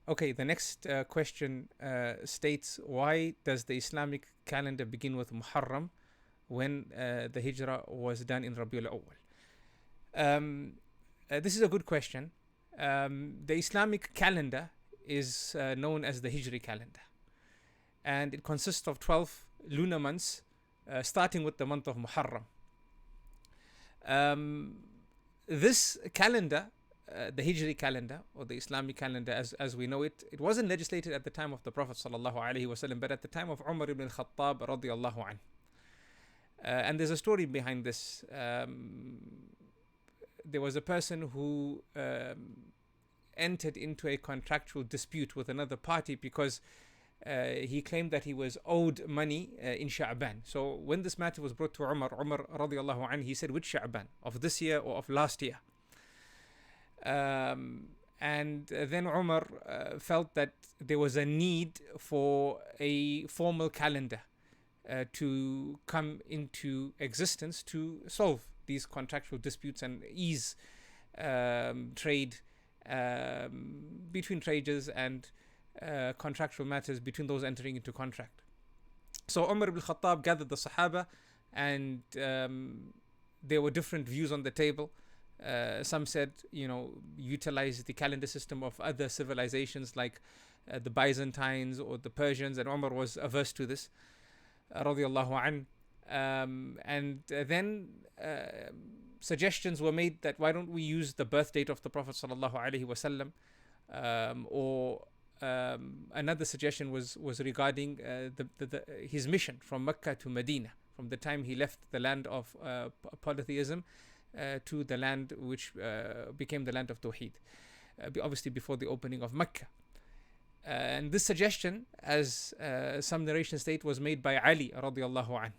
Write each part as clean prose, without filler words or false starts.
Okay, the next question states, why does the Islamic calendar begin with Muharram when the Hijra was done in Rabiul Awwal? This is a good question. The Islamic calendar is known as the Hijri calendar, and it consists of 12 lunar months, starting with the month of Muharram. This calendar, the Hijri calendar or the Islamic calendar as we know it, it wasn't legislated at the time of the Prophet sallallahu alaihi wasallam, but at the time of Umar ibn al-Khattab radiyallahu anhu. And there's a story behind this. There was a person who entered into a contractual dispute with another party because he claimed that he was owed money in Sha'ban. So when this matter was brought to Umar radiallahu anhu, he said, which Sha'ban? Of this year or of last year? And then Umar felt that there was a need for a formal calendar to come into existence to solve these contractual disputes and ease trade between traders and contractual matters between those entering into contract. So Umar ibn Khattab gathered the Sahaba, and there were different views on the table. Some said, utilize the calendar system of other civilizations like the Byzantines or the Persians, and Umar was averse to this, radiallahu an. And then suggestions were made that why don't we use the birth date of the Prophet sallallahu alaihi wasallam, or another suggestion was regarding his mission from Mecca to Medina, from the time he left the land of polytheism to the land which became the land of Tawheed, obviously before the opening of Mecca. And this suggestion, as some narrations state, was made by Ali radiallahu an.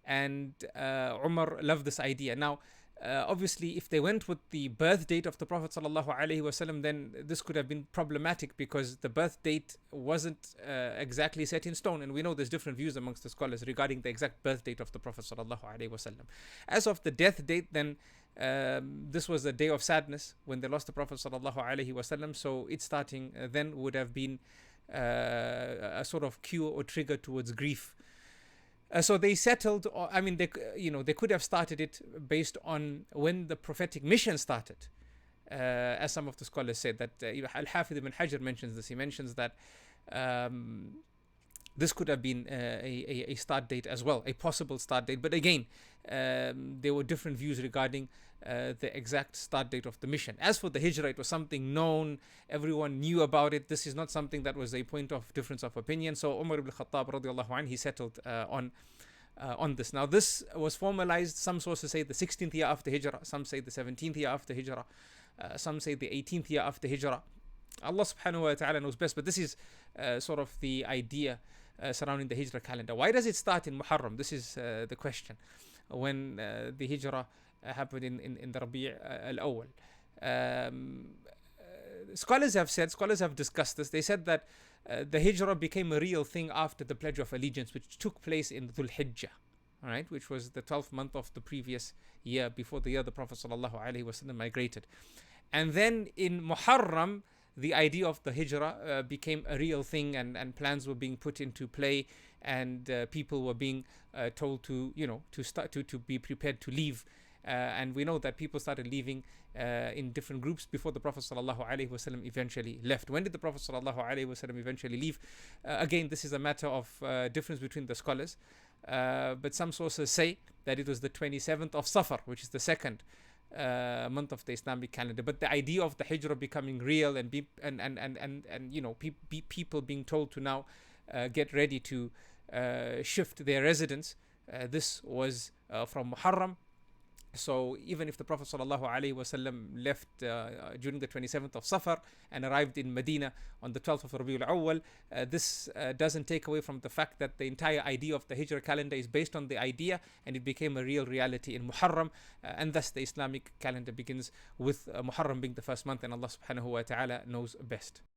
And Umar loved this idea. Now, obviously, if they went with the birth date of the Prophet sallallahu alaihi wasallam, then this could have been problematic because the birth date wasn't exactly set in stone, and we know there's different views amongst the scholars regarding the exact birth date of the Prophet sallallahu alaihi wasallam. As of the death date, then this was a day of sadness when they lost the Prophet sallallahu alaihi wasallam. So it starting then would have been a sort of cue or trigger towards grief. So they settled. I mean, they could have started it based on when the prophetic mission started, as some of the scholars said. That Al-Hafidh ibn Hajar mentions this. He mentions that this could have been a start date as well, a possible start date. But again, there were different views regarding the exact start date of the mission. As for the Hijra, it was something known. Everyone knew about it. This is not something that was a point of difference of opinion. So Umar ibn Khattab radiallahu anhu, he settled on this. Now this was formalized. Some sources say the 16th year after Hijra. Some say the 17th year after Hijra. Some say the 18th year after Hijra. Allah subhanahu wa ta'ala knows best. But this is sort of the idea surrounding the Hijra calendar. Why does it start in Muharram? This is the question. When the Hijra happened in the Rabi' al-Awwal. Scholars have discussed this. They said that the Hijra became a real thing after the Pledge of Allegiance, which took place in Dhul Hijjah, right, which was the 12th month of the previous year, before the year the Prophet ﷺ migrated. And then in Muharram, the idea of the Hijra became a real thing, and plans were being put into play, and people were being told to be prepared to leave. And we know that people started leaving in different groups before the Prophet ﷺ eventually left. When did the Prophet ﷺ eventually leave? Again, this is a matter of difference between the scholars. But some sources say that it was the 27th of Safar, which is the second month of the Islamic calendar. But the idea of the Hijra becoming real and people being told to now get ready to shift their residence, this was from Muharram. So even if the Prophet ﷺ left during the 27th of Safar and arrived in Medina on the 12th of Rabiul Awwal, this doesn't take away from the fact that the entire idea of the Hijra calendar is based on the idea, and it became a real reality in Muharram, and thus the Islamic calendar begins with Muharram being the first month, and Allah subhanahu wa ta'ala knows best.